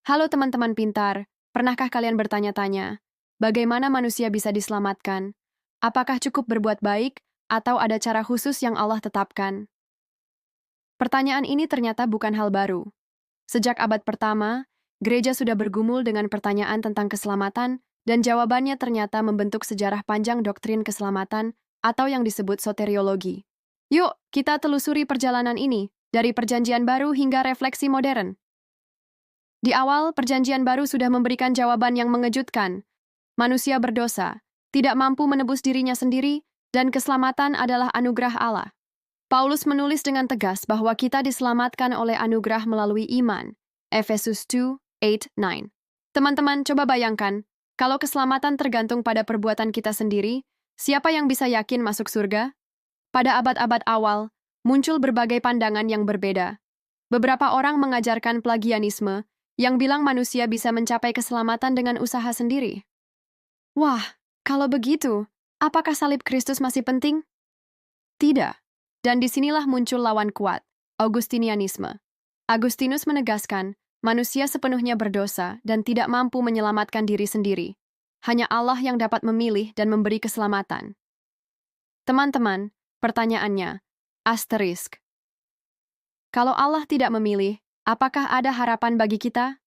Halo teman-teman pintar, pernahkah kalian bertanya-tanya, bagaimana manusia bisa diselamatkan? Apakah cukup berbuat baik, atau ada cara khusus yang Allah tetapkan? Pertanyaan ini ternyata bukan hal baru. Sejak abad pertama, gereja sudah bergumul dengan pertanyaan tentang keselamatan, dan jawabannya ternyata membentuk sejarah panjang doktrin keselamatan, atau yang disebut soteriologi. Yuk, kita telusuri perjalanan ini, dari perjanjian baru hingga refleksi modern. Di awal, perjanjian baru sudah memberikan jawaban yang mengejutkan. Manusia berdosa, tidak mampu menebus dirinya sendiri, dan keselamatan adalah anugerah Allah. Paulus menulis dengan tegas bahwa kita diselamatkan oleh anugerah melalui iman. Efesus 2:8-9. Teman-teman, coba bayangkan, kalau keselamatan tergantung pada perbuatan kita sendiri, siapa yang bisa yakin masuk surga? Pada abad-abad awal, muncul berbagai pandangan yang berbeda. Beberapa orang mengajarkan plagianisme, yang bilang manusia bisa mencapai keselamatan dengan usaha sendiri. Wah, kalau begitu, apakah salib Kristus masih penting? Tidak. Dan disinilah muncul lawan kuat, Augustinianisme. Agustinus menegaskan, manusia sepenuhnya berdosa dan tidak mampu menyelamatkan diri sendiri. Hanya Allah yang dapat memilih dan memberi keselamatan. Teman-teman, pertanyaannya, asterisk. Kalau Allah tidak memilih, apakah ada harapan bagi kita?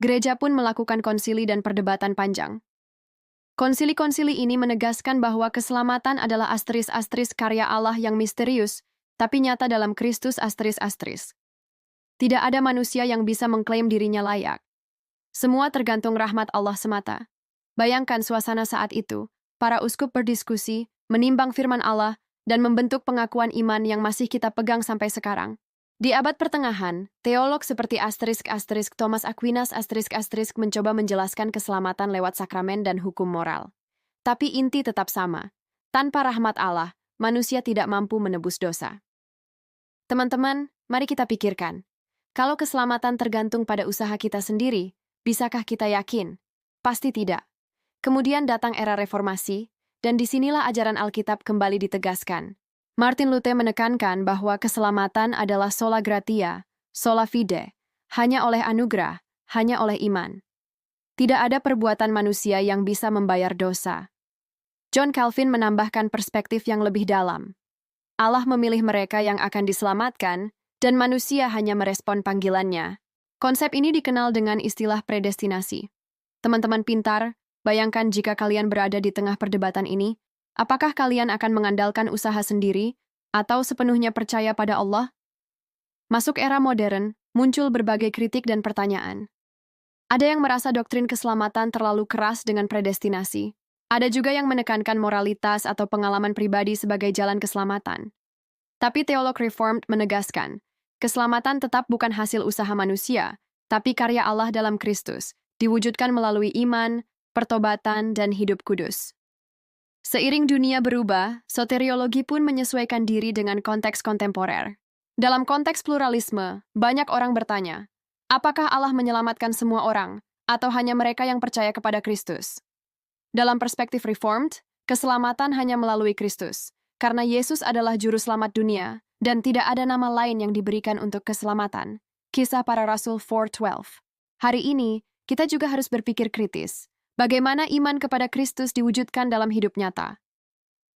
Gereja pun melakukan konsili dan perdebatan panjang. Konsili-konsili ini menegaskan bahwa keselamatan adalah asterisk-asterisk karya Allah yang misterius, tapi nyata dalam Kristus asterisk-asterisk. Tidak ada manusia yang bisa mengklaim dirinya layak. Semua tergantung rahmat Allah semata. Bayangkan suasana saat itu, para uskup berdiskusi, menimbang firman Allah, dan membentuk pengakuan iman yang masih kita pegang sampai sekarang. Di abad pertengahan, teolog seperti asterisk-asterisk Thomas Aquinas asterisk-asterisk mencoba menjelaskan keselamatan lewat sakramen dan hukum moral. Tapi inti tetap sama. Tanpa rahmat Allah, manusia tidak mampu menebus dosa. Teman-teman, mari kita pikirkan. Kalau keselamatan tergantung pada usaha kita sendiri, bisakah kita yakin? Pasti tidak. Kemudian datang era reformasi, dan disinilah ajaran Alkitab kembali ditegaskan. Martin Luther menekankan bahwa keselamatan adalah sola gratia, sola fide, hanya oleh anugerah, hanya oleh iman. Tidak ada perbuatan manusia yang bisa membayar dosa. John Calvin menambahkan perspektif yang lebih dalam. Allah memilih mereka yang akan diselamatkan, dan manusia hanya merespon panggilannya. Konsep ini dikenal dengan istilah predestinasi. Teman-teman pintar, bayangkan jika kalian berada di tengah perdebatan ini, apakah kalian akan mengandalkan usaha sendiri atau sepenuhnya percaya pada Allah? Masuk era modern, muncul berbagai kritik dan pertanyaan. Ada yang merasa doktrin keselamatan terlalu keras dengan predestinasi. Ada juga yang menekankan moralitas atau pengalaman pribadi sebagai jalan keselamatan. Tapi teolog Reformed menegaskan, keselamatan tetap bukan hasil usaha manusia, tapi karya Allah dalam Kristus, diwujudkan melalui iman, pertobatan, dan hidup kudus. Seiring dunia berubah, soteriologi pun menyesuaikan diri dengan konteks kontemporer. Dalam konteks pluralisme, banyak orang bertanya, apakah Allah menyelamatkan semua orang, atau hanya mereka yang percaya kepada Kristus? Dalam perspektif Reformed, keselamatan hanya melalui Kristus, karena Yesus adalah juru selamat dunia, dan tidak ada nama lain yang diberikan untuk keselamatan. Kisah Para Rasul 4:12. Hari ini, kita juga harus berpikir kritis. Bagaimana iman kepada Kristus diwujudkan dalam hidup nyata?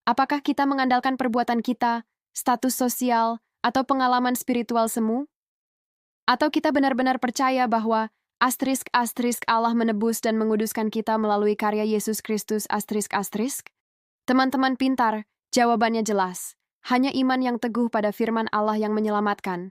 Apakah kita mengandalkan perbuatan kita, status sosial, atau pengalaman spiritual semu? Atau kita benar-benar percaya bahwa asterisk-asterisk Allah menebus dan menguduskan kita melalui karya Yesus Kristus asterisk-asterisk? Teman-teman pintar, jawabannya jelas. Hanya iman yang teguh pada firman Allah yang menyelamatkan.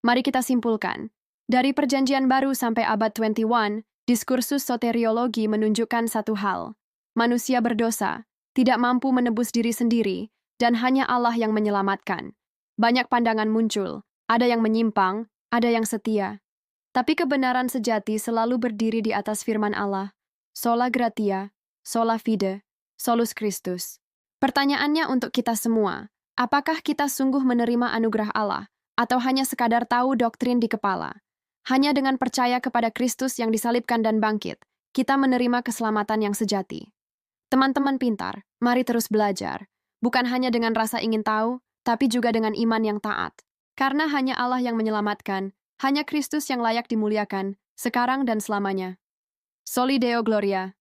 Mari kita simpulkan. Dari perjanjian baru sampai abad 21, diskursus soteriologi menunjukkan satu hal. Manusia berdosa, tidak mampu menebus diri sendiri, dan hanya Allah yang menyelamatkan. Banyak pandangan muncul, ada yang menyimpang, ada yang setia. Tapi kebenaran sejati selalu berdiri di atas firman Allah. Sola gratia, sola fide, solus Christus. Pertanyaannya untuk kita semua, apakah kita sungguh menerima anugerah Allah, atau hanya sekadar tahu doktrin di kepala? Hanya dengan percaya kepada Kristus yang disalibkan dan bangkit, kita menerima keselamatan yang sejati. Teman-teman pintar, mari terus belajar. Bukan hanya dengan rasa ingin tahu, tapi juga dengan iman yang taat. Karena hanya Allah yang menyelamatkan, hanya Kristus yang layak dimuliakan, sekarang dan selamanya. Soli Deo Gloria.